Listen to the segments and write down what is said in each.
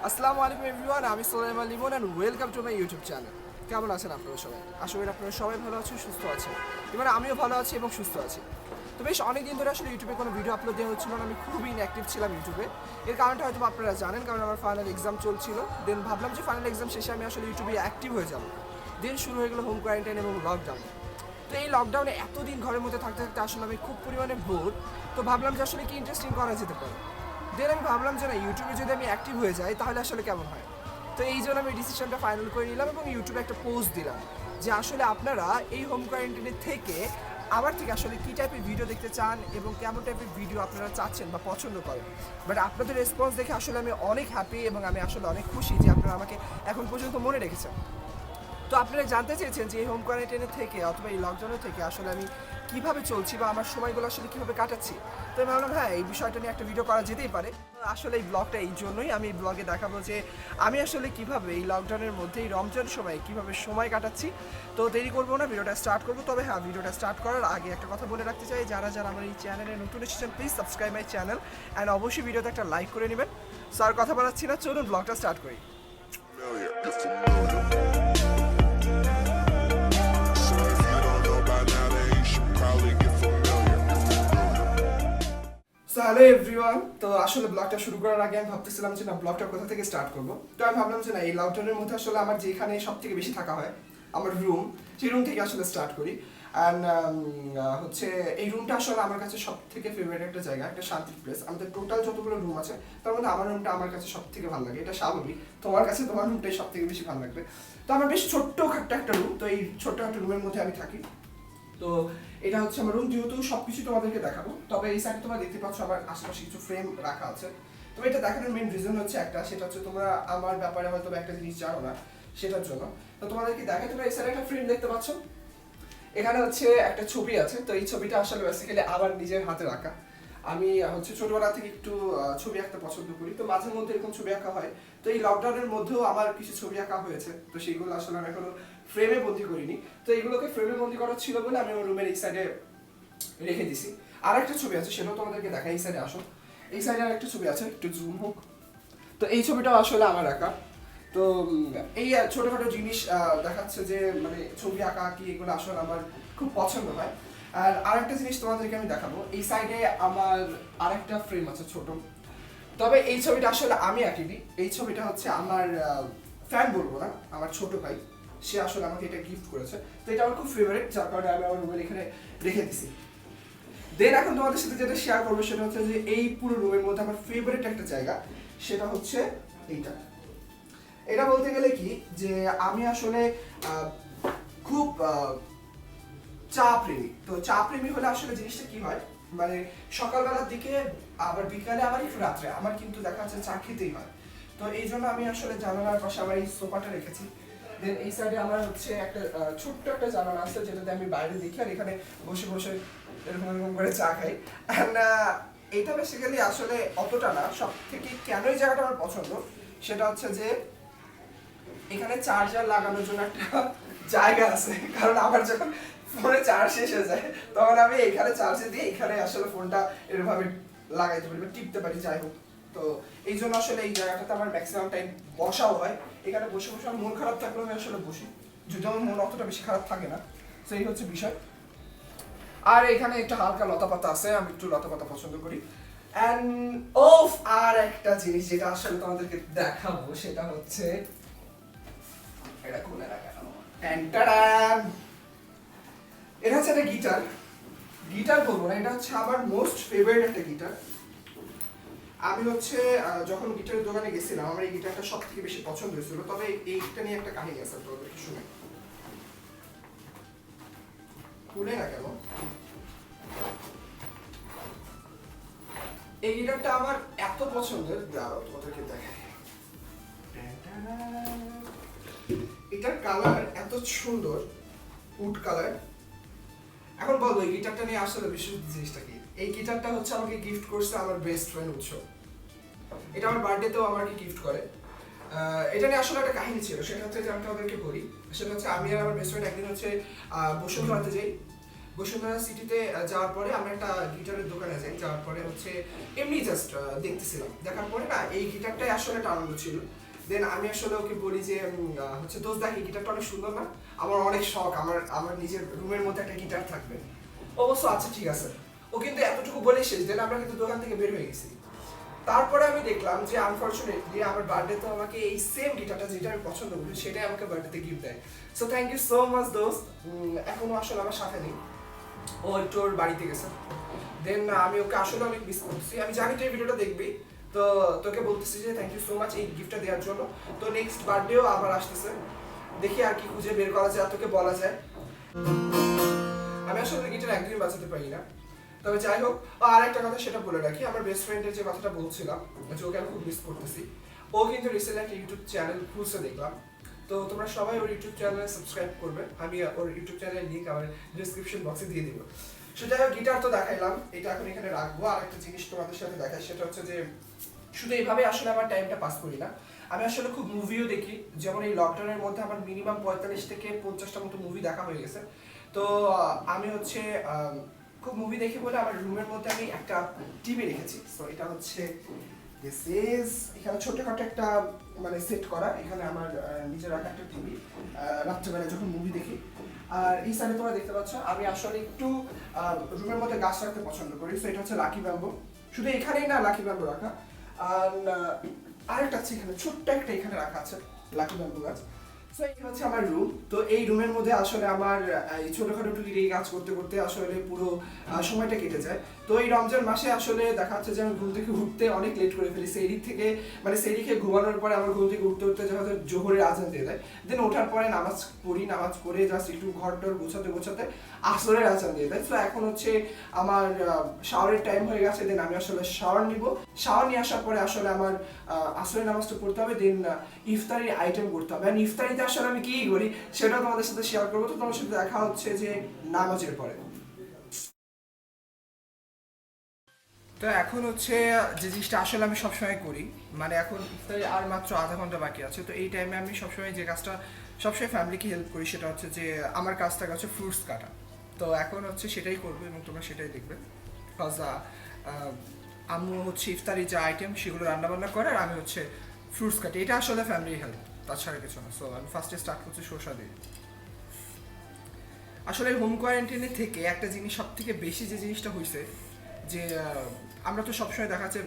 আসসালামু আলাইকুম এভরিওয়ান, আমি Solaiman Limon and welcome to my YouTube channel. কেমন আছেন আপনারা সবাই? আশা করি আপনারা সবাই ভালো আছেন, সুস্থ আছেন। এবার আমিও ভালো আছি এবং সুস্থ আছি। তো বেশ অনেক দিন ধরে আসলে ইউটিউবে কোনো ভিডিও আপলোড দেওয়া হচ্ছিল না। আমি খুবই ইনঅ্যাক্টিভ ছিলাম ইউটিউবে। এর কারণটা হয়তো আপনারা জানেন, কারণ আমার ফাইনাল এক্সাম চলছিল। দেন ভাবলাম যে ফাইনাল এক্সাম শেষে আমি আসলে ইউটিউবে অ্যাক্টিভ হয়ে যাব। দেন শুরু হয়ে গেলো হোম কোয়ারেন্টাইন এবং লকডাউন। তো এই লকডাউনে এতদিন ঘরের মধ্যে থাকতে থাকতে আসলে আমি খুব পরিমাণে বোর। তো ভাবলাম যে আসলে কি ইন্টারেস্টিং করা যেতে পারে। দেন আমি ভাবলাম যে না, ইউটিউবে যদি আমি অ্যাক্টিভ হয়ে যাই তাহলে আসলে কেমন হয়। তো এই জন্য আমি ডিসিশনটা ফাইনাল করে নিলাম এবং ইউটিউবে একটা পোস্ট দিলাম যে আসলে আপনারা এই হোম কোয়ারেন্টাইনের থেকে আমার থেকে আসলে কী টাইপের ভিডিও দেখতে চান এবং কেমন টাইপের ভিডিও আপনারা চাচ্ছেন বা পছন্দ করেন। বাট আপনাদের রেসপন্স দেখে আসলে আমি অনেক হ্যাপি এবং আমি আসলে অনেক খুশি যে আপনারা আমাকে এখন পর্যন্ত মনে রেখেছেন। তো আপনারা জানতে চেয়েছেন যে এই হোম কোয়ারেন্টাইনের থেকে অথবা এই লকডাউনের থেকে আসলে আমি কীভাবে চলছি বা আমার সময়গুলো আসলে কীভাবে কাটাচ্ছি। তো আমি ভাবলাম হ্যাঁ, এই বিষয়টা নিয়ে একটা ভিডিও করা যেতেই পারে। আসলে এই ব্লগটা এই জন্যই, আমি এই ব্লগে দেখাবো যে আমি আসলে কীভাবে এই লকডাউনের মধ্যে এই রমজান সময় কীভাবে সময় কাটাচ্ছি। তো দেরি করবো না, ভিডিওটা স্টার্ট করবো। তবে হ্যাঁ, ভিডিওটা স্টার্ট করার আগে একটা কথা বলে রাখতে চাই, যারা যারা আমার এই চ্যানেলে নতুন এসেছেন please subscribe my channel and অবশ্যই ভিডিওতে একটা লাইক করে নেবেন। সো আর কথা বলাচ্ছি না, চলুন ব্লগটা স্টার্ট করি। হ্যালো এভরিওয়ান, তো আসলে ব্লগটা শুরু করার আগে আমি ভাবতেছিলাম যে না, ব্লগটা কোথা থেকে স্টার্ট করবো। তো আমি ভাবলাম যে না, এই লকডাউনের মধ্যে আসলে আমার যেখানে সব থেকে বেশি থাকা হয় আমার রুম, সেই রুম থেকে আসলে স্টার্ট করি। অ্যান্ড হচ্ছে এই রুমটা আসলে আমার কাছে সব থেকে ফেভারিট একটা জায়গা, একটা শান্তির প্লেস। আমাদের টোটাল যতগুলো রুম আছে তার মধ্যে আমার রুমটা আমার কাছে সব থেকে ভালো লাগে। এটা স্বাভাবিক, তোমার কাছে তোমার রুমটাই সব থেকে বেশি ভালো লাগবে। তো আমার বেশ ছোট্ট খাট্টা একটা রুম, তো এই ছোট্ট একটা রুমের মধ্যে আমি থাকি। তো এটা হচ্ছে আমার রুম, যেহেতু সবকিছু তোমাদেরকে দেখাবো। তবে এই সাইডে তোমরা দেখতে পাচ্ছ আমার আশেপাশে কিছু ফ্রেম রাখা আছে। তবে এটা দেখানোর মেইন রিজন হচ্ছে একটা, সেটা হচ্ছে তোমরা আমার ব্যাপারে হয়তো একটা জিনিস জানো না, সেটার জন্য। তো তোমাদেরকে দেখাই, তোমরা এই সাইডে একটা ফ্রেম দেখতে পাচ্ছ, এখানে হচ্ছে একটা ছবি আছে। তো এই ছবিটা আসলে বেসিক্যালি আমার নিজের হাতে রাখা। আমি হচ্ছে ছোটবেলা থেকে একটু ছবি আঁকতে পছন্দ করি, তো মাঝে মধ্যে এরকম ছবি আঁকা হয়। তো এই লকডাউনের মধ্যেও আমার কিছু ছবি আঁকা হয়েছে, তো সেইগুলো আসলে আমি এখনো ফ্রেমে বন্দি করিনি। তো এইগুলোকে ফ্রেমে বন্দি করা ছিল বলে আমি আমার রুমের এই সাইডে রেখে দিছি। আর একটা ছবি আছে, সেটাও তোমাদেরকে দেখা। এই সাইডে আসো, এই সাইডে আর একটা ছবি আছে, একটু জুম হোক। তো এই ছবিটাও আসলে আমার আঁকা। তো এই ছোটখাটো জিনিস দেখাচ্ছে যে মানে ছবি আঁকা কি, এগুলো আসলে আমার খুব পছন্দ হয়। আর আরেকটা জিনিস তোমাদেরকে আমি দেখাবো, এই সাইডে আমার আরেকটা ফ্রেম আছে ছোট। তবে এই ছবিটা আসলে আমি আঁকিনি, এই ছবিটা হচ্ছে আমার ফ্যান বলবো না, আমার ছোট ভাই, সে আসলে আমাকে এটা গিফট করেছে। তো এটা আমার খুব ফেভারিট, যার কারণে আমি আমার রুমের এখানে রেখে দিছি। দেন এখন তোমাদের সাথে যেটা শেয়ার করবো সেটা হচ্ছে যে এই পুরো রুমের মধ্যে আমার ফেভারিট একটা জায়গা, সেটা হচ্ছে এইটা। এটা বলতে গেলে কি যে আমি আসলে খুব চা প্রেমী। তো চা প্রেমী হলে আসলে জিনিসটা কি হয়, মানে সকালবেলার দিকে আবার বিকালে আবার একটু রাত্রে আমার কিন্তু দেখা যাচ্ছে চা খেতেই হয়। তো এই জন্য আমি আসলে জানালার পাশে আমার এই সোফাটা রেখেছি। দেন এই সাইডে আমার হচ্ছে একটা ছোট্ট একটা জানালা আছে, যেটাতে আমি বাইরে দেখি আর এখানে বসে বসে এরকম এরকম করে চা খাই। অ্যান্ড এটা বেসিক্যালি আসলে অতটা না, সব থেকে কেন এই জায়গাটা আমার পছন্দ সেটা হচ্ছে যে এখানে চার্জার লাগানোর জন্য একটা জায়গা আছে। কারণ আমার যখন ফোনে চার্জ শেষ হয়ে যায় তখন আমি এখানে চার্জে দিয়ে এখানে আসলে ফোনটা এরভাবে লাগাইতে পারি বা টিপতে পারি, যাই হোক। তো এই জন্য আসলে এই জায়গাটাতে আমার ম্যাক্সিমাম টাইম বসাও হয়। এখানে বসে বসে আমার মন খারাপ থাকলেও আমি আসলে বসি, যদি আমার মন অতটা বেশি খারাপ থাকে না। তো এই হচ্ছে বিষয়। আর এখানে একটা হালকা লতাপাতা আছে, আমি একটু লতাপাতা পছন্দ করি। অ্যান্ড ওফ, আর একটা জিনিস যেটা আসলে তোমাদেরকে দেখাবো সেটা হচ্ছে এটা খুলে রাখা। এটা হচ্ছে একটা গিটার, গিটার বলবো না, এটা হচ্ছে আমার মোস্ট ফেভারিট একটা গিটার। আমি হচ্ছে যখন গিটারের দোকানে গেছিলাম, আমার এই গিটারটা সব থেকে বেশি পছন্দ হয়েছিল। তবে এইটা নিয়ে একটা কাহিনী আছে, তো শুনে খুলে না কেন। এই গিটারটা আমার এত পছন্দের, দাঁড়াও তোমাদেরকে দেখাই। এটার কালার এত সুন্দর, উড কালার। এখন বলবো এই গিটারটা নিয়ে আসলে বিশেষ জিনিসটা কি। এই গিটারটা হচ্ছে আমাকে গিফট করছে আমার বেস্ট ফ্রেন্ড উৎসব। এটা আমার বার্থডেতেও আমাকে গিফট করে। এটা নিয়ে আসলে একটা কাহিনী ছিল, সেটা হচ্ছে যে আমি তোমাদেরকে বলি। সেটা হচ্ছে আমি আর আমার বেস্ট ফ্রেন্ড একদিন হচ্ছে বসুন্ধরাতে যাই। বসুন্ধরা সিটিতে যাওয়ার পরে আমরা একটা গিটারের দোকানে যাই, যাওয়ার পরে হচ্ছে এমনি জাস্ট দেখতেছিলাম, দেখার পরে না এই গিটারটাই আসলে টানানো ছিল। দেন আমি আসলে ওকে বলি যে হচ্ছে দোস্ত দেখ এই গিটারটা অনেক সুন্দর না, আমার অনেক শখ আমার নিজের রুমের মধ্যে একটা গিটার থাকবে। অবশ্য আচ্ছা ঠিক আছে, ও কিন্তু এতটুকু বলে শেষ। দেন আমরা কিন্তু দোকান থেকে বের হয়ে গেছি। তারপরে আমি দেখলাম যে আনফরচুনেটলি আমার বার্থডে তো আমাকে এই সেম গিটারটা যেটা আমি পছন্দ করি সেটাই আমাকে বার্থডেতে গিফট দেয়। So thank you so much দোস্ত। এখনো আসলে আমার সাথে নেই, ও একটু ওর বাড়িতে গেছে। দেন আমি ওকে আসলে অনেক মিস করছি। আমি জানি তুই ভিডিওটা দেখবি, তো তোকে বলতেছি যে থ্যাংক ইউ সো মাচ এই গিফটটা দেওয়ার জন্য। তো নেক্সট বার্থডেও আবার আসতেছে, দেখি আর কি খুঁজে বের করা যায়, তোকে বলা যায়। আমি আসলে গিটার একদিন বাজাতে পারি না, তবে যাই হোক। আর একটা কথা সেটা বলে রাখি, আমার বেস্ট ফ্রেন্ডের যে কথাটা বলছিলাম যে ওকে আমি খুব মিস করতেছি, ও কিন্তু রিসেন্টলি একটা ইউটিউব চ্যানেল খুলছে দেখলাম। তো তোমরা সবাই ওর ইউটিউব চ্যানেলে সাবস্ক্রাইব করবে, আমি ওর ইউটিউব চ্যানেলের লিঙ্ক আমার ডিসক্রিপশন বক্সে দিয়ে দিব। সেটা গিটার তো দেখাইলাম, এটা এখন এখানে রাখবো। আর একটা জিনিস তোমাদের সাথে দেখাই, সেটা হচ্ছে যে শুধু এইভাবে আসলে আমার টাইমটা পাস করি না, আমি আসলে খুব মুভিও দেখি। যেমন এই লকডাউনের মধ্যে আমার মিনিমাম 45 থেকে 50টা মতো মুভি দেখা হয়ে গেছে। তো আমি হচ্ছে খুব মুভি দেখি বলে আমার রুমের মধ্যে আমি একটা টিভি রেখেছি। সো এটা হচ্ছে দিস ইজ, এখানে ছোটখাটো একটা মানে সেট করা, এখানে আমার নিজের রাখা একটা টিভি, রাত্রেবেলা যখন মুভি দেখি। আর এই সাইডে তোমরা দেখতে পাচ্ছ আমি আসলে একটু রুমের মধ্যে গাছ রাখতে পছন্দ করি। সো এটা হচ্ছে লাকি ব্যাম্বো, শুধু এখানেই না লাকি ব্যাম্বো রাখা, আর আরেকটা আছে এখানে ছোট্ট একটা এখানে রাখা আছে লাকি ব্যাম্বো গাছ। সো এই হচ্ছে আমার রুম। তো এই রুমের মধ্যে আসলে আমার এই ছোটখাটো টুকিটাকি কাজ করতে করতে আসলে পুরো সময়টা কেটে যায়। তো এই রমজান মাসে আসলে দেখা যাচ্ছে যে আমি ঘুম থেকে উঠতে অনেক লেট করে ফেলি। সেই দিক থেকে মানে সেই দিকে ঘুমানোর পরে আমার ঘুম থেকে উঠতে উঠতে যখন জোহরের আজান দিয়ে দেয়, দেন ওঠার পরে নামাজ পড়ি, নামাজ পড়ে জাস্ট একটু ঘর টর গোছাতে গোছাতে আসরের আজান দিয়ে দেয়। তো এখন হচ্ছে আমার শাওয়ারের টাইম হয়ে গেছে। দেন আমি আসলে শাওয়ার নিব, শাওয়ার নিয়ে আসার পরে আসলে আমার আসরের নামাজটা পড়তে হবে, দেন ইফতারির আইটেম করতে হবে। আর ইফতারিতে আসলে আমি কি করি সেটাও তোমাদের সাথে শেয়ার করবো। তো তোমার সাথে দেখা হচ্ছে যে নামাজের পরে। তো এখন হচ্ছে যে জিনিসটা আসলে আমি সবসময় করি, মানে এখন ইফতারি আর মাত্র আধা ঘন্টা বাকি আছে, তো এই টাইমে আমি সবসময় যে কাজটা সবসময় ফ্যামিলিকে হেল্প করি সেটা হচ্ছে যে আমার কাজটা হচ্ছে ফ্রুটস কাটা। তো এখন হচ্ছে সেটাই করবো এবং তোমরা সেটাই দেখবে। বিকজ আম্মু হচ্ছে ইফতারি যে আইটেম সেগুলো রান্নাবান্না করে, আর আমি হচ্ছে ফ্রুটস কাটি। এটা আসলে ফ্যামিলি হেল্প, তাছাড়া কিছু না। সো আমি ফার্স্টে স্টার্ট করছি শসা দিয়ে। আসলে হোম কোয়ারেন্টাইনে থেকে একটা জিনিস সব থেকে বেশি যে জিনিসটা হয়েছে যে আমরা তো সবসময় দেখা যাচ্ছে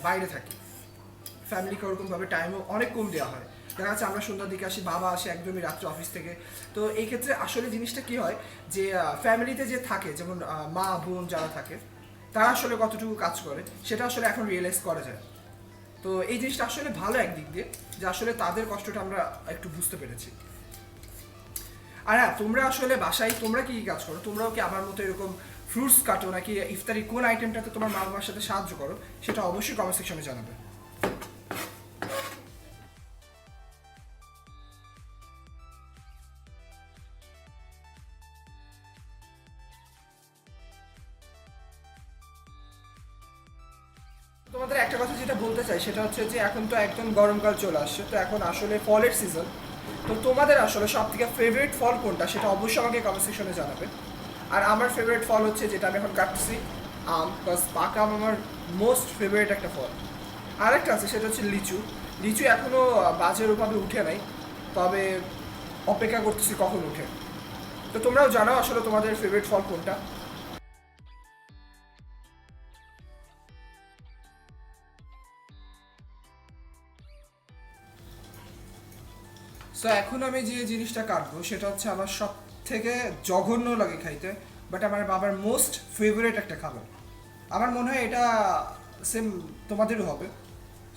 বাইরে থাকি, ফ্যামিলিকে ওরকমভাবে টাইমও অনেক কম দেওয়া হয়। দেখা যাচ্ছে আমরা সন্ধ্যার দিকে আসি, বাবা আসে একদমই রাত্রে অফিস থেকে। তো এই ক্ষেত্রে আসলে জিনিসটা কি হয় যে ফ্যামিলিতে যে থাকে, যেমন মা বোন যারা থাকে, তারা আসলে কতটুকু কাজ করে সেটা আসলে এখন রিয়েলাইজ করা যায়। তো এই জিনিসটা আসলে ভালো একদিক দিয়ে, যে আসলে তাদের কষ্টটা আমরা একটু বুঝতে পেরেছি। আর হ্যাঁ, তোমরা আসলে বাসায় তোমরা কি কাজ করো? তোমরাও কি আমার মতো এরকম ফ্রুটস কাটো, নাকি ইফতারি কোন আইটেমটাতে তোমার মা বাবার সাথে সাহায্য করো? সেটা অবশ্যই কমেন্ট সেকশনে জানাবে। তোমাদের একটা কথা যেটা বলতে চাই সেটা হচ্ছে যে এখন তো একদম গরমকাল চলে আসছে, তো এখন আসলে ফলের সিজন। তো তোমাদের আসলে সব থেকে ফেভারিট ফল কোনটা সেটা অবশ্যই আমাকে কমেন্ট সেকশনে জানাবে। আর আমার ফেভারিট ফল হচ্ছে যেটা আমি এখন কাটছি, আম। বিকজ পাকা আম আমার মোস্ট ফেভারিট একটা ফল। আরেকটা আছে সেটা হচ্ছে লিচু। লিচু এখনও বাজার ওভাবে উঠে নাই, তবে অপেক্ষা করতেছি কখন উঠে। তো তোমরাও জানাও আসলে তোমাদের ফেভারিট ফল কোনটা। সো এখন আমি যে জিনিসটা কাটবো সেটা হচ্ছে আমার সব থেকে জঘন্য লাগে খাইতে, বাট আমার বাবার মোস্ট ফেভারিট একটা খাবার। আমার মনে হয় এটা সেম তোমাদেরও হবে,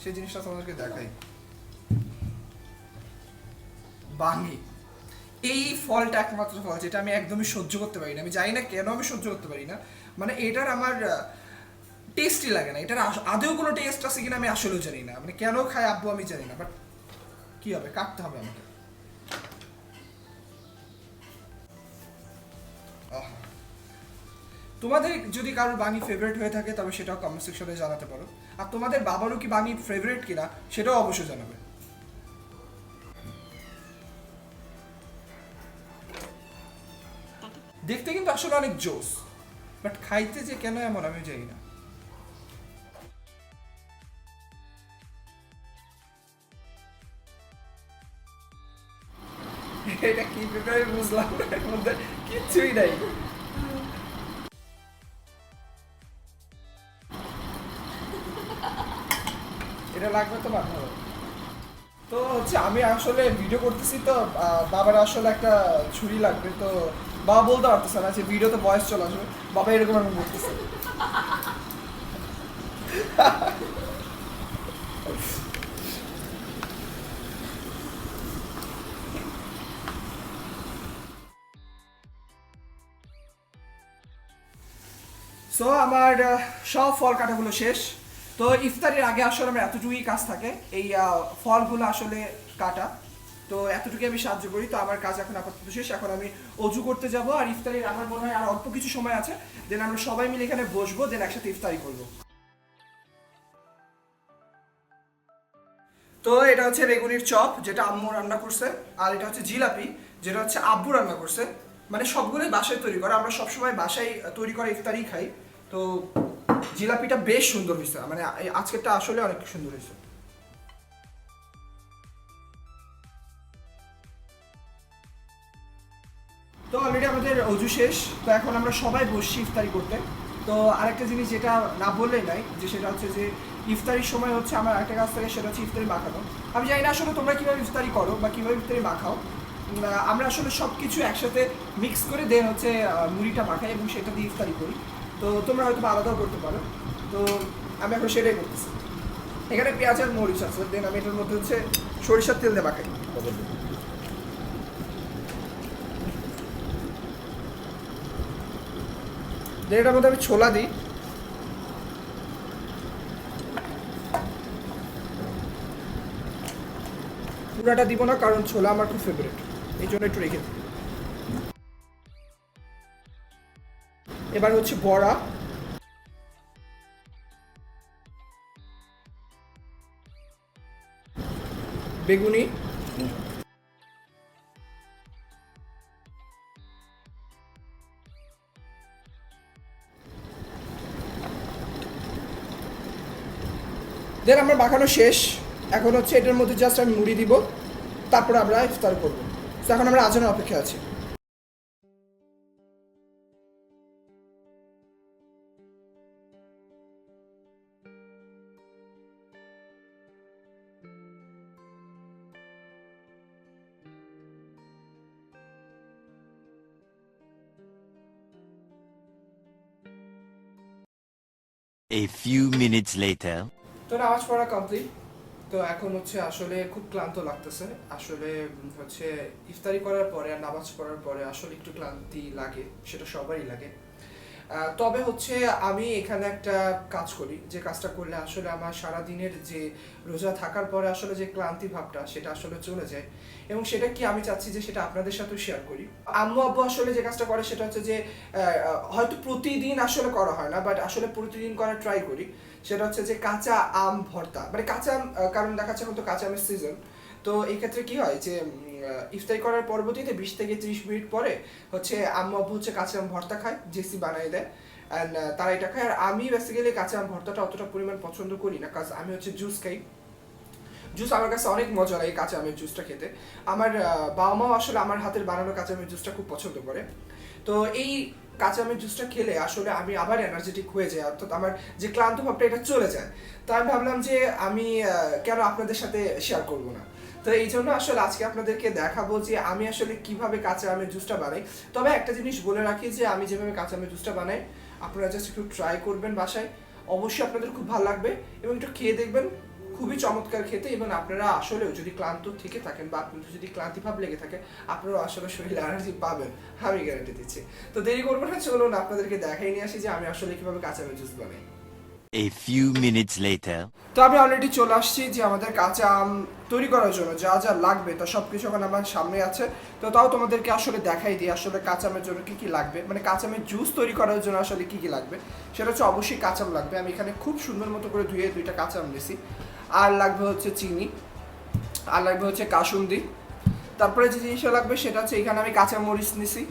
সেই জিনিসটা তোমাদেরকে দেখাই। বাঙি, এই ফলটা একমাত্র ফল যেটা আমি একদমই সহ্য করতে পারি না। আমি জানি না কেন আমি সহ্য করতে পারি না, মানে এটার আমার টেস্টই লাগে না। এটার আদৌ কোনো টেস্ট আছে কিনা আমি আসলেও জানি না, মানে কেন খায় আব্বু আমি জানি না, বাট কি হবে, কাটতে হবে আমাকে। তোমাদের যদি কারোর বাঙি ফেভারিট হয়ে থাকে তবে সেটাও কমেন্ট সেকশনে জানাতে পারো। আর তোমাদের বাবারও কি বাঙি ফেভারিট কিনা সেটাও অবশ্যই জানাবে। দেখতে কিন্তু আসলে অনেক জোস, বাট খাইতে যে কেন এমন আমি জানি না। এটা কি ব্যাপারে বুঝলাম না, এর মধ্যে কিচ্ছুই নাই। এটা লাগবে তো বাদ হবে। তো হচ্ছে আমি আসলে ভিডিও করতেছি, তো বাবার আসলে একটা ছুরি লাগবে, তো বাবা বলতে পারতেছে না যে ভিডিওতে ভয়েস চলে আসবে, বাবা এরকম আমি বলতেছে। সো আমার সব ফল কাটাগুলো শেষ। তো ইফতারের আগে আসলে আমার এতটুকুই কাজ থাকে, এই ফলগুলো আসলে কাটা। তো এতটুকুই আমি সাহায্য করি। তো আমার কাজ এখন আপাতত শেষ। এখন আমি অজু করতে যাব, আর ইফতারির আমার মনে হয় আর অল্প কিছু সময় আছে, দেন আমরা সবাই মিলে এখানে বসবো, দেন একসাথে ইফতারি করব। তো এটা হচ্ছে বেগুনির চপ, যেটা আম্মু রান্না করছে, আর এটা হচ্ছে জিলাপি, যেটা হচ্ছে আব্বু রান্না করছে। মানে সবগুলোই বাসায় তৈরি করা, আমরা সবসময় বাসায় তৈরি করা ইফতারি খাই। তো জিলাপিটা বেশ সুন্দর হয়েছে, মানে আজকেরটা আসলে অনেক সুন্দর হয়েছে। তো অলরেডি আমাদের অজু শেষ, তো এখন আমরা সবাই বসছি ইফতারি করতে। তো আরেকটা জিনিস যেটা না বললেই নাই, যে সেটা হচ্ছে যে ইফতারির সময় হচ্ছে আমার একটা কাজ থাকে, সেটা হচ্ছে ইফতারি মাখানো। আমি জানি না আসলে তোমরা কীভাবে ইফতারি করো বা কীভাবে ইফতারি মাখাও। আমরা আসলে সব কিছু একসাথে মিক্স করে দেন হচ্ছে মুড়িটা মাখাই এবং সেটা দিয়ে ইফতারি করি। তো তোমরা হয়তো আলাদাও করতে পারো। তো আমি এখন সেটাই করতেছি। এখানে পেঁয়াজ আর মরিচ আছে, দেন আমি এটার মধ্যে হচ্ছে সরিষার তেল দিয়ে মাখাই। দেন এটার মধ্যে আমি ছোলা দিই। পুরাটা দিব না, কারণ ছোলা আমার খুব ফেভারিট, এই জন্য একটু রেখে দিই। এবার হচ্ছে বড়া, বেগুনি, দেন আমার মাখানো শেষ। এখন হচ্ছে এটার মধ্যে জাস্ট আমি মুড়ি দিব, তারপরে আমরা ইফতার করবো। তো এখন আমরা আজানের অপেক্ষা আছি। A few minutes later. তো নামাজ পড়া কমপ্লিট। তো এখন হচ্ছে আসলে খুব ক্লান্ত লাগতেছে। আসলে হচ্ছে ইফতারি করার পরে আর নামাজ পড়ার পরে আসলে একটু ক্লান্তি লাগে, সেটা সবারই লাগে। তবে হচ্ছে আমি এখানে একটা কাজ করি, যে কাজটা করলে আসলে আমার সারাদিনের যে রোজা থাকার পরে আসলে যে ক্লান্তি ভাবটা, সেটা আসলে চলে যায়। এবং সেটা কি আমি চাচ্ছি যে সেটা আপনাদের সাথেও শেয়ার করি। আম্মু আব্বু আসলে যে কাজটা করে সেটা হচ্ছে যে হয়তো প্রতিদিন আসলে করা হয় না, বাট আসলে প্রতিদিন করার ট্রাই করি। সেটা হচ্ছে যে কাঁচা আম ভর্তা, মানে কাঁচা আম, কারণ দেখা যাচ্ছে এখন তো কাঁচা আমের সিজন। তো এই ক্ষেত্রে কি হয় যে ইফতারি করার পরবর্তীতে 20 থেকে 30 মিনিট পরে হচ্ছে আম্মু আব্বু হচ্ছে কাঁচা আম ভর্তা খায়, জেসি বানাই দেয়, অ্যান্ড তারা এটা খায়। আর আমি বেসিক্যালি কাঁচা আম ভর্তাটা অতটা পরিমাণ পছন্দ করি না, কাজ আমি হচ্ছে জুস খাই। জুস আমার কাছে অনেক মজা লাগে কাঁচা আমের জুসটা খেতে। আমার বাবা মাও আসলে আমার হাতের বানানো কাঁচা আমের জুসটা খুব পছন্দ করে। তো এই কাঁচা আমের জুসটা খেলে আসলে আমি আবার এনার্জেটিক হয়ে যাই, অর্থাৎ আমার যে ক্লান্ত ভাবটা এটা চলে যায়। তো আমি ভাবলাম যে আমি কেন আপনাদের সাথে শেয়ার করব না। তো এই জন্য আসলে আজকে আপনাদেরকে দেখাবো যে আমি আসলে কিভাবে কাঁচা আমের জুসটা বানাই। তবে একটা জিনিস বলে রাখি, যে আমি যেভাবে কাঁচা আমের জুসটা বানাই, আপনারা জাস্ট একটু ট্রাই করবেন বাসায়, অবশ্যই আপনাদের খুব ভালো লাগবে এবং একটু খেয়ে দেখবেন, খুবই চমৎকার খেতে। এবং আপনারা আসলেও যদি ক্লান্ত থেকে থাকেন বা আপনাদের যদি ক্লান্তি ভাব লেগে থাকে, আপনারাও আসলে শরীরে এনার্জি পাবেন, আমি গ্যারান্টি দিচ্ছি। তো দেরি করবো না, চলুন আপনাদেরকে দেখাই নিয়ে আসি যে আমি আসলে কিভাবে কাঁচা আমের জুস বানাই। A few minutes later. তো আমি অলরেডি চলে আসছি, যে আমাদের কাঁচা আম তৈরি করার জন্য যা যা লাগবে তা সব কিছু এখন আমার সামনে আছে। তো তাও তোমাদেরকে আসলে দেখাই দিই আসলে কাঁচা আমের জন্য কী কী লাগবে, মানে কাঁচা আমের জুস তৈরি করার জন্য আসলে কী কী লাগবে। সেটা হচ্ছে অবশ্যই কাঁচা আম লাগবে, আমি এখানে খুব সুন্দর মতো করে ধুয়ে 2টা কাঁচা আম নিয়েছি। আর লাগবে হচ্ছে চিনি, আর লাগবে হচ্ছে কাসুন্দি। তারপরে যে জিনিসটা লাগবে সেটা হচ্ছে, এখানে আমি কাঁচা মরিচ নিছি,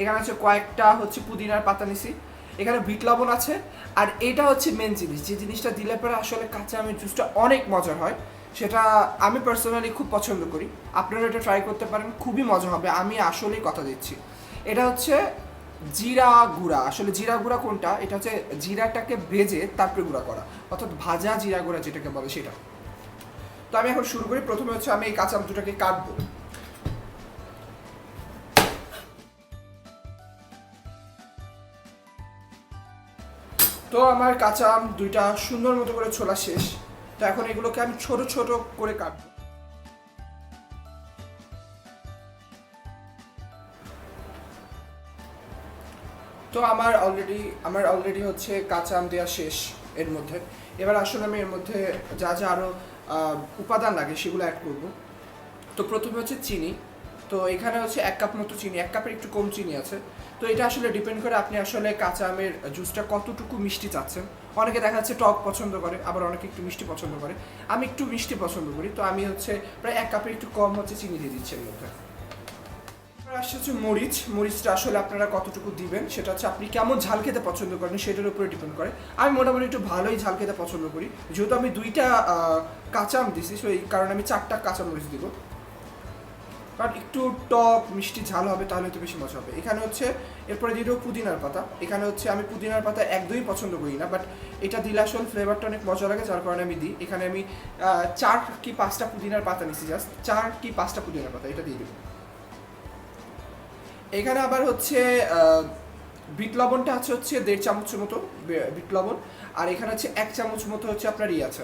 এখানে আছে কয়েকটা হচ্ছে পুদিনার পাতা নিছি, এখানে বিট লবণ আছে, আর এটা হচ্ছে মেন জিনিস, যে জিনিসটা দিলে পরে আসলে কাঁচা আমের জুসটা অনেক মজার হয়, সেটা আমি পার্সোনালি খুব পছন্দ করি। আপনারা এটা ট্রাই করতে পারেন, খুবই মজা হবে, আমি আসলেই কথা দিচ্ছি। এটা হচ্ছে জিরা গুঁড়া। আসলে জিরা গুঁড়া কোনটা? এটা হচ্ছে জিরাটাকে ভেজে তারপরে গুঁড়া করা, অর্থাৎ ভাজা জিরা গুঁড়া যেটাকে বলে সেটা। তো আমি এখন শুরু করি। প্রথমে হচ্ছে আমি এই কাঁচা আম দুটাকে কাটবো। তো আমার কাঁচা আম দুইটা সুন্দর মতো করে ছোলা শেষ। তো এখন এগুলোকে আমি ছোট ছোট করে কাটবো। তো আমার অলরেডি হচ্ছে কাঁচা আম দেওয়া শেষ এর মধ্যে। এবার আসলে আমি এর মধ্যে যা যা আরও উপাদান লাগে সেগুলো অ্যাড করব। তো প্রথমে হচ্ছে চিনি। তো এখানে হচ্ছে 1 কাপ মতো চিনি, 1 কাপের একটু কম চিনি আছে। তো এটা আসলে ডিপেন্ড করে আপনি আসলে কাঁচা আমের জুসটা কতটুকু মিষ্টি চাচ্ছেন। অনেকে দেখা যাচ্ছে টক পছন্দ করে, আবার অনেকে একটু মিষ্টি পছন্দ করে। আমি একটু মিষ্টি পছন্দ করি, তো আমি হচ্ছে প্রায় 1 কাপের একটু কম হচ্ছে চিনি দিয়ে দিচ্ছি এর মধ্যে। আসছে হচ্ছে মরিচটা আসলে আপনারা কতটুকু দিবেন সেটা হচ্ছে আপনি কেমন ঝাল খেতে পছন্দ করেন সেটার উপরে ডিপেন্ড করে। আমি মোটামুটি একটু ভালোই ঝাল খেতে পছন্দ করি, যেহেতু আমি 2টা কাঁচা আম দিছি, সেই কারণে আমি 4টা কাঁচা মরিচ দিব, কারণ একটু টক মিষ্টি ঝাল হবে, তাহলে তো বেশি মজা হবে। এখানে হচ্ছে এরপরে দিয়ে দেবো পুদিনার পাতা। এখানে হচ্ছে আমি পুদিনার পাতা একদমই পছন্দ করি না, বাট এটা দিলে আসলে ফ্লেভারটা অনেক মজা লাগে, যার কারণে আমি দিই। এখানে আমি 4 কি 5টা পুদিনার পাতা নিছি, জাস্ট 4 কি 5টা পুদিনার পাতা এটা দিয়ে দেবো। এখানে আবার হচ্ছে বিট লবণটা আছে হচ্ছে 1.5 চামচের মতো বিট লবণ, আর এখানে হচ্ছে 1 চামচ মতো হচ্ছে আপনার আছে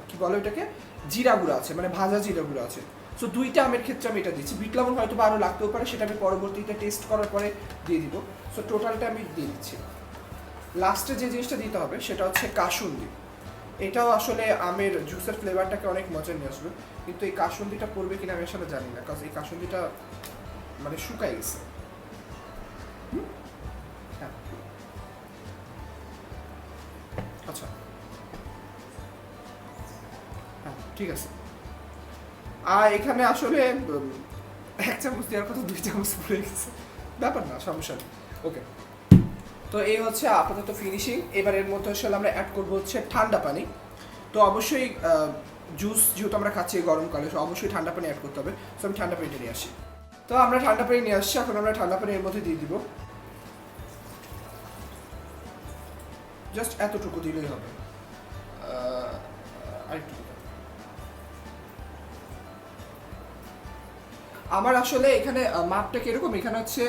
কি বলে ওটাকে, জিরা গুঁড়া আছে, মানে ভাজা জিরা গুঁড়া আছে। সো 2টা আমের ক্ষেত্রে আমি এটা দিচ্ছি। বিট লবণ হয়তো বা আরও লাগতেও পারে, সেটা আমি পরবর্তীতে টেস্ট করার পরে দিয়ে দিব। সো টোটালটা আমি দিয়ে দিচ্ছি। লাস্টে যে জিনিসটা দিতে হবে সেটা হচ্ছে কাসুন্দি। এটাও আসলে আমের জুসের ফ্লেভারটাকে অনেক মজা নিয়ে আসবে, কিন্তু এই কাসুন্দিটা পড়বে কিনা আমি আসলে জানি না, কারণ এই কাসুন্দিটা মানে শুকাই গেছে। হ্যাঁ, আচ্ছা, হ্যাঁ ঠিক আছে। আর এখানে আসলে 1 চামচ দেওয়ার কথা 2 চামচ পড়ে গেছে, ব্যাপার না, সমস্যা নেই। ওকে, তো এই হচ্ছে আপাতত ফিনিশিং। এবার এর মধ্যে আসলে আমরা অ্যাড করবো হচ্ছে ঠান্ডা পানি। তো অবশ্যই জুস যেহেতু আমরা খাচ্ছি গরমকালে, তো অবশ্যই ঠান্ডা পানি অ্যাড করতে হবে। তো আমি ঠান্ডা পানিটা নিয়ে আসি। তো আমরা ঠান্ডা পানি নিয়ে আসছি, এখন আমরা ঠান্ডা পানি এর মধ্যে দিয়ে দিব। জাস্ট এতটুকু দিলেই হবে, আরেকটু। আমার আসলে এখানে মাপটা কিরকম, এখানে হচ্ছে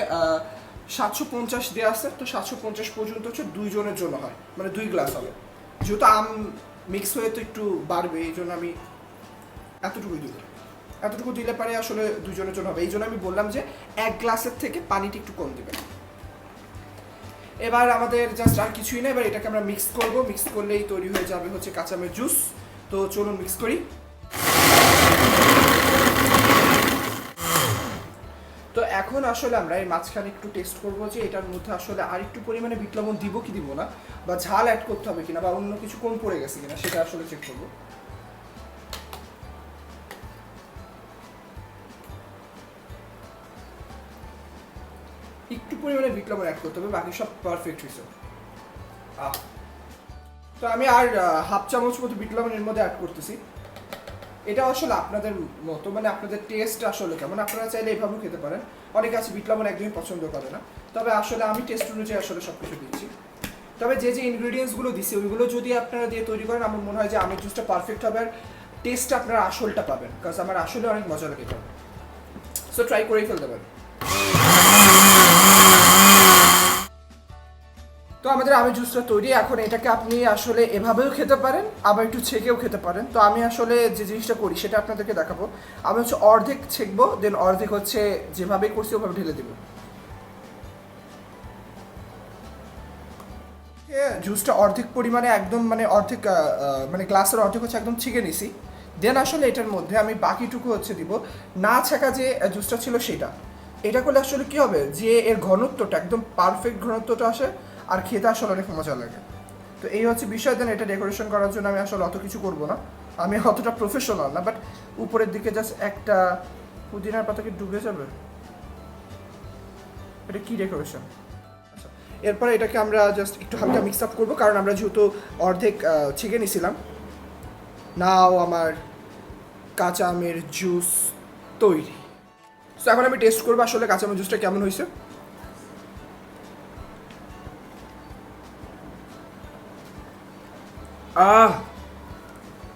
750 দেওয়া আছে। তো 750 পর্যন্ত হচ্ছে 2 জনের জন্য হয়, মানে 2 গ্লাস হবে। যেহেতু আম মিক্স হয়ে তো একটু বাড়বে, এই জন্য আমি এতটুকুই দিব। এতটুকু দিলে পারে আসলে 2 জনের জন্য হবে, এই জন্য আমি বললাম যে 1 গ্লাসের থেকে পানিটা একটু কম দিবেন। এবার আমাদের জাস্ট আর কিছুই না, এবার এটাকে আমরা মিক্স করব। মিক্স করলেই তৈরি হয়ে যাবে হচ্ছে কাঁচা আমের জুস। তো চলুন মিক্স করি। তো এখন আসলে আমরা এই মাঝখানে একটু টেস্ট করবো যে এটার মধ্যে আসলে আর একটু পরিমাণে বিট লবণ দিব কি দিব না, বা ঝাল অ্যাড করতে হবে কিনা, বা অন্য কিছু কম পড়ে গেছে কিনা, সেটা আসলে চেক করবো। একটু পরিমাণে বিট লবণ অ্যাড করতে হবে, বাকি সব পারফেক্ট হয়েছে। তো আমি আর 1/2 চামচ মতো বিট লবণ এর মধ্যে অ্যাড করতেছি। এটা আসলে আপনাদের মতো, মানে আপনাদের টেস্ট আসলে কেমন, আপনারা চাইলে এইভাবেও খেতে পারেন। অনেকে আছে বিট লবণ একদমই পছন্দ করে না, তবে আসলে আমি টেস্ট অনুযায়ী আসলে সব কিছু দিচ্ছি। তবে যে যে ইনগ্রিডিয়েন্টসগুলো দিচ্ছি ওইগুলো যদি আপনারা দিয়ে তৈরি করেন, আমার মনে হয় যে আমের জুসটা পারফেক্ট হবে, আর টেস্ট আপনারা আসলটা পাবেন, কারণ আমার আসলে অনেক মজা লাগে এটা। সো ট্রাই করেই ফেলতে পারেন। তো আমাদের আমের জুসটা তৈরি। এখন এটাকে আপনি আসলে এভাবেও খেতে পারেন, আবার একটু ছেঁকেও খেতে পারেন। তো আমি আসলে যে জিনিসটা করি সেটা আপনাদেরকে দেখাবো। আমি হচ্ছে অর্ধেক ছেঁকবো, দেন অর্ধেক হচ্ছে যেভাবে করছি ওভাবে ঢেলে দেবো। জুসটা অর্ধেক পরিমাণে একদম মানে অর্ধেক মানে গ্লাসের অর্ধেক হচ্ছে একদম ছেঁকে নিছি। দেন আসলে এটার মধ্যে আমি বাকিটুকু হচ্ছে দিব, না ছেঁকা যে জুসটা ছিল সেটা। এটা করলে আসলে কি হবে, যে এর ঘনত্বটা একদম পারফেক্ট ঘনত্বটা আসে, আর খেতে আসলে অনেক মজা লাগে। তো এই হচ্ছে বিষয়। দেন এটা ডেকোরেশন করার জন্য আমি আসলে অত কিছু করবো না, আমি অতটা প্রফেশনাল না, বাট উপরের দিকে জাস্ট একটা পুদিনার পাতাকে ডুবে যাবে। এটা কি ডেকোরেশন? আচ্ছা, এরপরে এটাকে আমরা জাস্ট একটু হালকা মিক্স আপ করবো, কারণ আমরা যেহেতু অর্ধেক ছেঁকে নিছিলাম। নাও আমার কাঁচা আমের জুস তৈরি। সো এখন আমি টেস্ট করবো আসলে কাঁচা আমের জুসটা কেমন হয়েছে।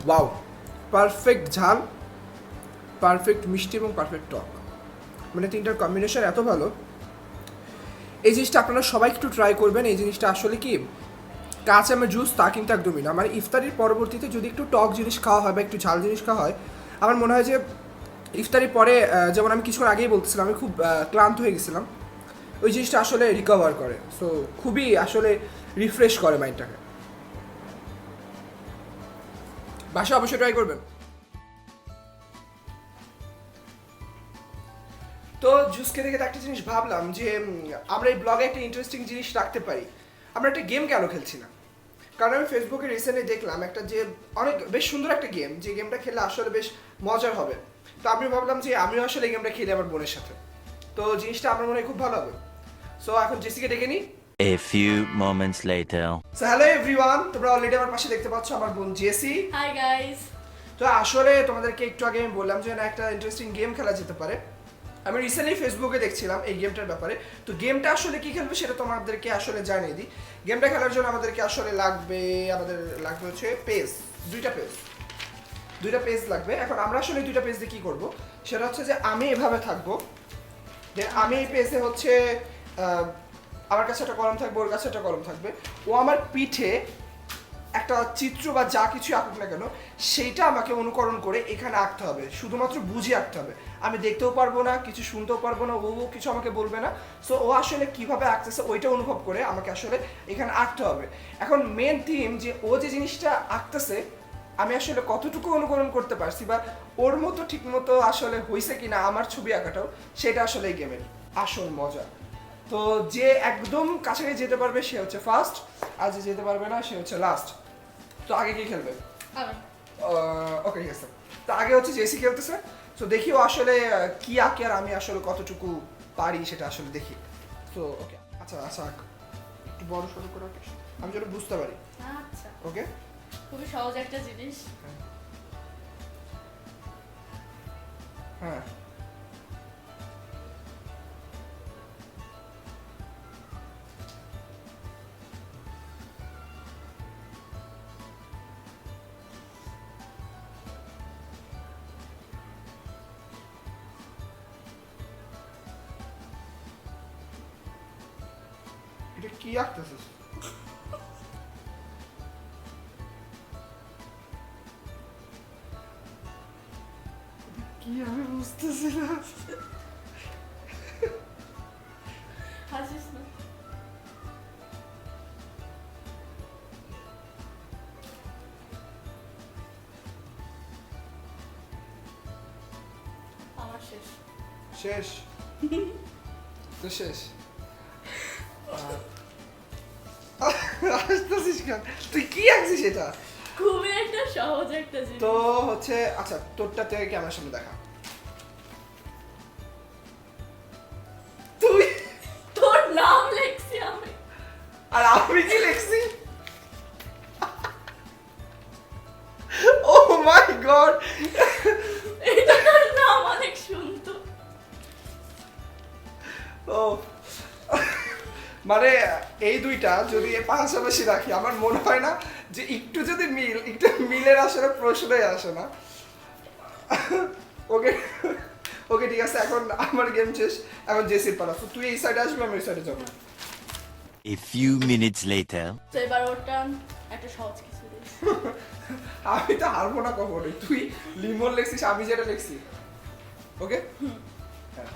ওয়াও, পারফেক্ট ঝাল, পারফেক্ট মিষ্টি এবং পারফেক্ট টক, মানে তিনটার কম্বিনেশন এত ভালো। এই জিনিসটা আপনারা সবাই একটু ট্রাই করবেন। এই জিনিসটা আসলে কি কাঁচা আমের জুস তা কিন্তু একদমই না, মানে ইফতারির পরবর্তীতে যদি একটু টক জিনিস খাওয়া হয় বা একটু ঝাল জিনিস খাওয়া হয়, আমার মনে হয় যে ইফতারির পরে যেমন আমি কিছুক্ষণ আগেই বলতেছিলাম আমি খুব ক্লান্ত হয়ে গেছিলাম, ওই জিনিসটা আসলে রিকভার করে। সো খুবই আসলে রিফ্রেশ করে মাইন্ডটাকে। বাসা অবশ্যই ট্রাই করবেন। তো জুস খেতে খেতে একটা জিনিস ভাবলাম যে আমরা এই ব্লগে একটা ইন্টারেস্টিং জিনিস রাখতে পারি। আমরা একটা গেম কেন খেলছি না? কারণ আমি ফেসবুকে রিসেন্টলি দেখলাম একটা যে অনেক বেশ সুন্দর একটা গেম, যে গেমটা খেলে আসলে বেশ মজার হবে। তো আমি ভাবলাম যে আমিও আসলে এই গেমটা খেলি আমার বোনের সাথে, তো জিনিসটা আমার মনে হয় খুব ভালো হবে। সো এখন জেসিকে ডেকে নিই। A few moments later. So hello everyone, তোমরা অলরেডি আমার পাশে দেখতে পাচ্ছ আমার বোন জেসি। Hi guys. তো আসলে তোমাদেরকে একটু আগে আমি বললাম যে না একটা ইন্টারেস্টিং গেম খেলা যেতে পারে। আমি রিসেন্টলি ফেসবুকে দেখছিলাম এই গেমটার ব্যাপারে। তো গেমটা আসলে কি খেলবে সেটা তোমাদেরকে আসলে জানিয়ে দিই। গেমটা খেলার জন্য আমাদেরকে আসলে লাগবে হচ্ছে পেজ, দুইটা পেজ লাগবে। এখন আমরা আসলে দুইটা পেজ দিয়ে কী করবো সেটা হচ্ছে যে আমি এভাবে থাকবো, দেন আমি এই পেজে হচ্ছে আমার কাছে একটা কলম থাকবে, ওর কাছে একটা কলম থাকবে। ও আমার পিঠে একটা চিত্র বা যা কিছু আঁকুক না কেন সেইটা আমাকে অনুকরণ করে এখানে আঁকতে হবে, শুধুমাত্র বুঝে আঁকতে হবে। আমি দেখতেও পারবো না, কিছু শুনতেও পারবো না, ও কিছু আমাকে বলবে না। সো ও আসলে কিভাবে আঁকতেছে ওইটা অনুভব করে আমাকে আসলে এখানে আঁকতে হবে। এখন মেন থিম যে ও যে জিনিসটা আঁকতেছে আমি আসলে কতটুকু অনুকরণ করতে পারছি বা ওর মতো ঠিক মতো আসলে হয়েছে কিনা আমার ছবি আঁকাটাও, সেটা আসলে এই গেমের আসল মজা। তো যে একদম কাছাকাছি যেতে পারবে সে হচ্ছে ফার্স্ট, আর যে যেতে পারবে না সে হচ্ছে লাস্ট। তো আগে কি খেলবে? আমি ওকে, ঠিক আছে। তো আগে হচ্ছে জেসি খেলতেছে। তো দেখি ও আসলে কি আঁকে আর আমি আসলে কতটুকু পারি সেটা আসলে দেখি। তো ওকে, আচ্ছা আচ্ছা, একটু বড় সড়ো করে আঁকিস, আমি যেন বুঝতে পারি। আচ্ছা, ওকে, খুবই সহজ একটা জিনিস। হ্যাঁ। এটা কি আঁকতেছিস? কি আমি বুঝতেছি না। হাসিস না। আমার শেষ। শেষ? তো শেষ। আসতেছিস কেন? তুই কি আঁকছিস এটা? খুবই একটা সহজ একটা জিনিস। তো হচ্ছে আচ্ছা তোরটা থেকে ক্যামেরার সামনে দেখা। তুই তোর নাম লিখছি আমি। আর আমি কি লিখছি? ও মাই গড, এটা তোর নাম অনেক সুন্দর। ও মানে এই দুইটা যদি পাশাপাশি রাখি আমার মনে হয় না যে একটু যদি একটু মিলের আসলে প্রশ্নই আসে না। ওকে ওকে, ঠিক আছে, এখন আমার গেম শেষ, এখন জেসির পালা। তো তুই এই সাইডে আসবি, আমি ওই সাইডে যাবো। A few minutes later. তো এবার ওর টান, একটা সহজ কিছু দিস। আমি তো হারবো না কখনোই। তুই লিমন লেখছিস, আমি যেটা লিখছি। ওকে, হ্যাঁ।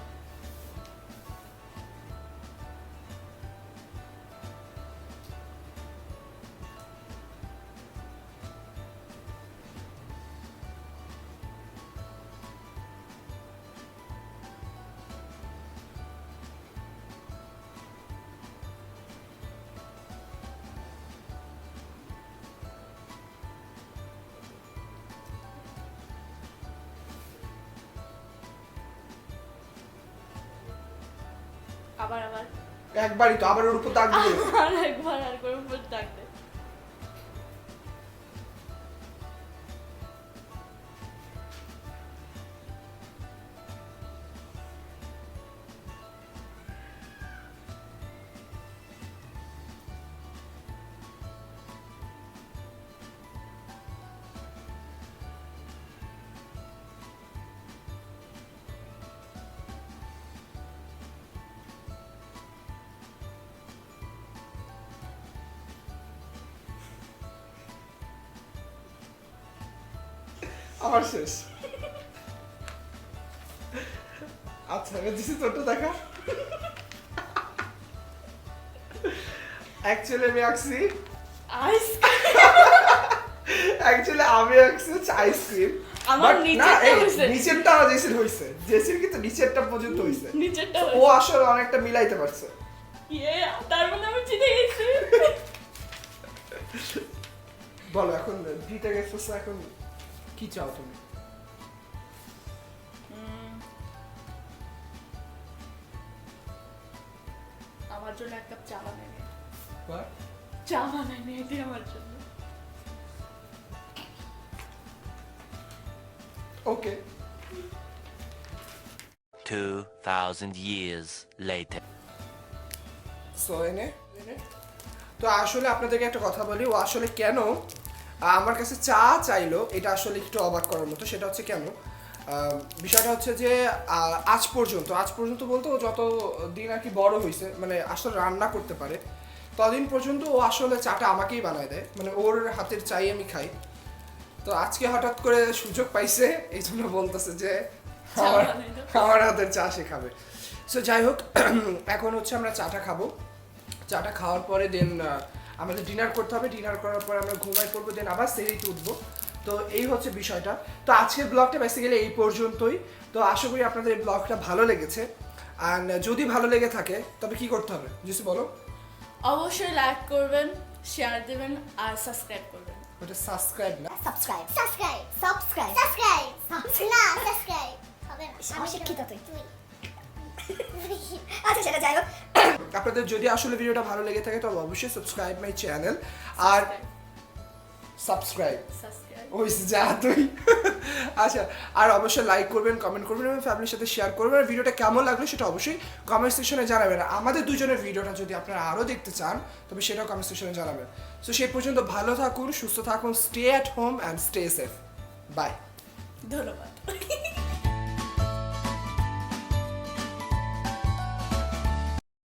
আবার আবার একবারই তো, আবার ওর উপর দাগ দিবে। আর একবার আর করে উপর দাগ দে। আমার শেষ। আচ্ছা এবার দিছি তোরটা দেখা। অ্যাকচুয়ালি আমি আঁকছি, অ্যাকচুয়ালি আমি আঁকছি আইসক্রিম। আমার নিচেরটা হইছে। নিচেরটা জেসির হইছে, জেসির কিন্তু নিচেরটা পর্যন্ত হইছে। নিচেরটা ও আসলে অনেকটা মিলাইতে পারছে। ইয়ে তার মানে আমি জিতে গেছি। বলো এখন জিতে গেছো, এখন কি চাও তুমি? আমার জন্য এক কাপ চা বানাই নে। What? চা বানাই নে এটি আমার জন্য। ওকে। 2,000 years later. সো এনে তো আসলে আপনাদেরকে একটা কথা বলি, ও আসলে কেন আমার কাছে চা চাইলো এটা আসলে একটু অবাক করার মতো। সেটা হচ্ছে কেন, বিষয়টা হচ্ছে যে আজ পর্যন্ত বলতে ও যত দিন আর কি বড় হয়েছে, মানে আসলে রান্না করতে পারে, ততদিন পর্যন্ত ও আসলে চাটা আমাকেই বানায় দেয়, মানে ওর হাতের চাই আমি খাই। তো আজকে হঠাৎ করে সুযোগ পাইছে, এই জন্য বলতেছে যে আমার হাতের চা সে খাবে। সো যাই হোক, এখন হচ্ছে আমরা চাটা খাবো। চাটা খাওয়ার পরে দেন আমাদের ডিনার করতে হবে। ডিনার করার পরে আমরা ঘুমাই পড়বো, দেন আবার সেরিতে উঠবো। তো এই হচ্ছে বিষয়টা। তো আজকের ব্লগটা বেসিক্যালি এই পর্যন্তই। তো আশা করি আপনাদের এই ব্লগটা ভালো লেগেছে। আর যদি ভালো লেগে থাকে তবে কি করতে হবে জিসি বলো? অবশ্যই লাইক করবেন, শেয়ার দিবেন আর সাবস্ক্রাইব করবেন। ওটা সাবস্ক্রাইব না, সাবস্ক্রাইব হবে না, আমি শিক্ষিত তুই। আচ্ছা সেটা যাই হোক। আপনাদের যদি আসলে ভিডিওটা ভালো লেগে থাকে তবে অবশ্যই সাবস্ক্রাইব মাই চ্যানেল। আর সাবস্ক্রাইব ওইস যা তুই। আচ্ছা, আর অবশ্যই লাইক করবেন, কমেন্ট করবেন এবং ফ্যামিলির সাথে শেয়ার করবেন। আর ভিডিওটা কেমন লাগলো সেটা অবশ্যই কমেন্ট সেকশনে জানাবেন। আমাদের দুজনের ভিডিওটা যদি আপনারা আরও দেখতে চান তবে সেটাও কমেন্ট সেকশনে জানাবেন। সো সেই পর্যন্ত ভালো থাকুন, সুস্থ থাকুন, stay at home and stay safe. Bye. ধন্যবাদ।